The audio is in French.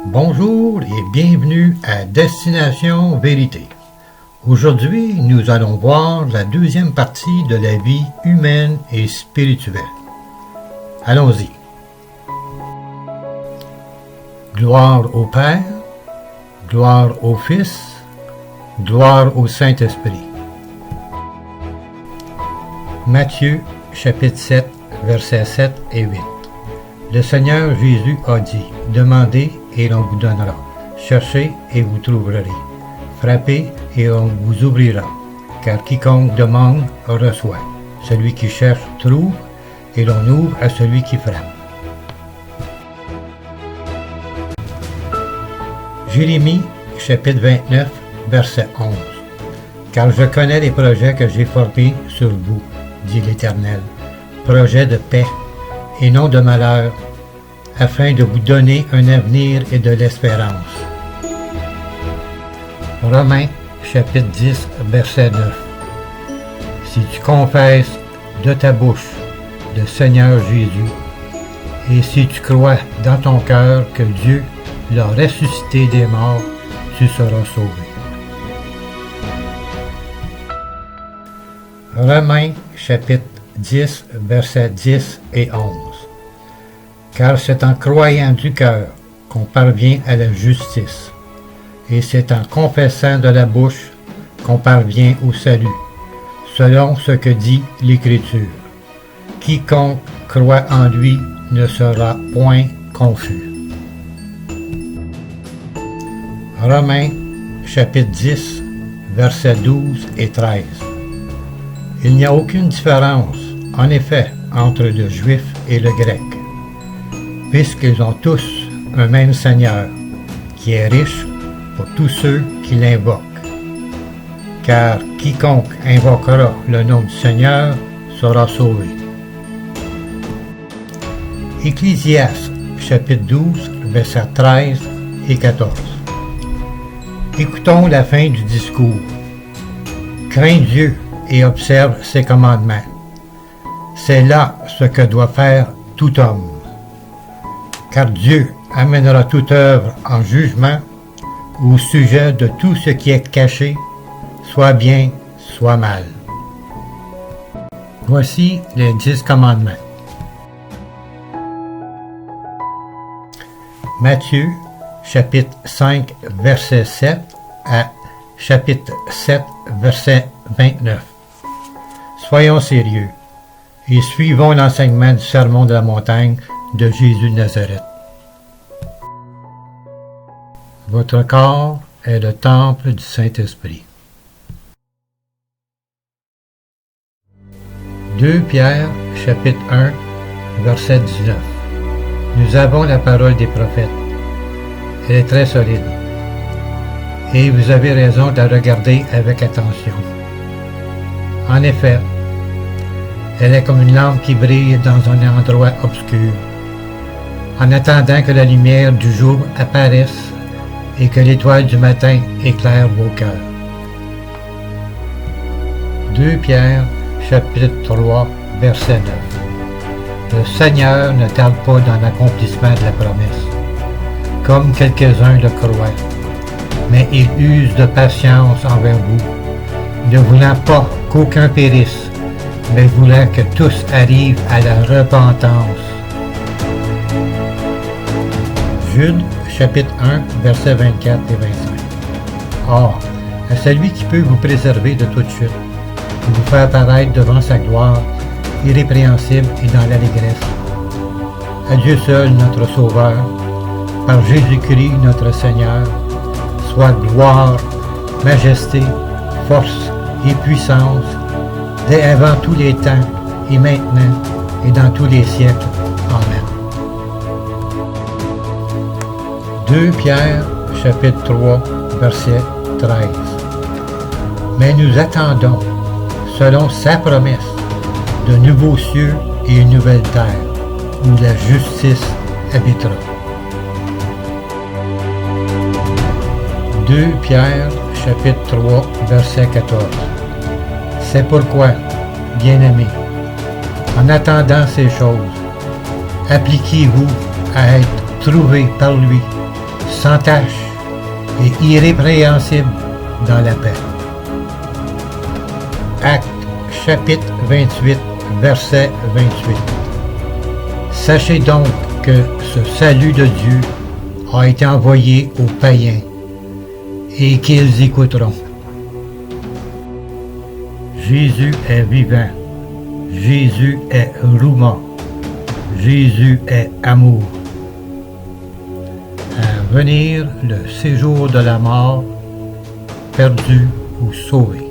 Bonjour et bienvenue à Destination Vérité. Aujourd'hui, nous allons voir la deuxième partie de la vie humaine et spirituelle. Allons-y. Gloire au Père, gloire au Fils, gloire au Saint-Esprit. Matthieu, chapitre 7, versets 7 et 8. Le Seigneur Jésus a dit, « Demandez et l'on vous donnera. Cherchez et vous trouverez. Frappez et on vous ouvrira. Car quiconque demande reçoit. Celui qui cherche trouve et l'on ouvre à celui qui frappe. » Jérémie, chapitre 29, verset 11. « Car je connais les projets que j'ai formés sur vous, dit l'Éternel, projets de paix et non de malheur, afin de vous donner un avenir et de l'espérance. » Romains, chapitre 10, verset 9. « Si tu confesses de ta bouche le Seigneur Jésus, et si tu crois dans ton cœur que Dieu l'a ressuscité des morts, tu seras sauvé. » Romains, chapitre 10, versets 10 et 11. « Car c'est en croyant du cœur qu'on parvient à la justice, et c'est en confessant de la bouche qu'on parvient au salut, selon ce que dit l'Écriture. Quiconque croit en lui ne sera point confus. » Romains, chapitre 10, versets 12 et 13. « Il n'y a aucune différence, en effet, entre le juif et le grec, puisqu'ils ont tous un même Seigneur, qui est riche pour tous ceux qui l'invoquent. Car quiconque invoquera le nom du Seigneur sera sauvé. » Ecclésiaste, chapitre 12, versets 13 et 14. Écoutons la fin du discours. « Crains Dieu et observe ses commandements. C'est là ce que doit faire tout homme. Car Dieu amènera toute œuvre en jugement au sujet de tout ce qui est caché, soit bien, soit mal. » Voici les 10 commandements. Matthieu, chapitre 5, verset 7 à chapitre 7, verset 29. Soyons sérieux et suivons l'enseignement du sermon de la montagne de Jésus de Nazareth. Votre corps est le temple du Saint-Esprit. 2 Pierre, chapitre 1, verset 19. Nous avons la parole des prophètes. Elle est très solide. Et vous avez raison de la regarder avec attention. En effet, elle est comme une lampe qui brille dans un endroit obscur, en attendant que la lumière du jour apparaisse et que l'étoile du matin éclaire vos cœurs. 2 Pierre, chapitre 3, verset 9. Le Seigneur ne tarde pas dans l'accomplissement de la promesse, comme quelques-uns le croient, mais il use de patience envers vous, ne voulant pas qu'aucun périsse, mais voulant que tous arrivent à la repentance. Jude, chapitre 1, versets 24 et 25. Or, à celui qui peut vous préserver de toute chute, et vous faire apparaître devant sa gloire, irrépréhensible et dans l'allégresse. À Dieu seul, notre Sauveur, par Jésus-Christ, notre Seigneur, soit gloire, majesté, force et puissance, dès avant tous les temps, et maintenant, et dans tous les siècles. Amen. 2 Pierre, chapitre 3, verset 13. Mais nous attendons, selon sa promesse, de nouveaux cieux et une nouvelle terre, où la justice habitera. 2 Pierre, chapitre 3, verset 14. C'est pourquoi, bien-aimés, en attendant ces choses, appliquez-vous à être trouvés par lui, sans tache et irrépréhensible dans la paix. Actes chapitre 28, verset 28. Sachez donc que ce salut de Dieu a été envoyé aux païens et qu'ils écouteront. Jésus est vivant. Jésus est Rouma. Jésus est amour. À venir le séjour de la mort, perdu ou sauvé.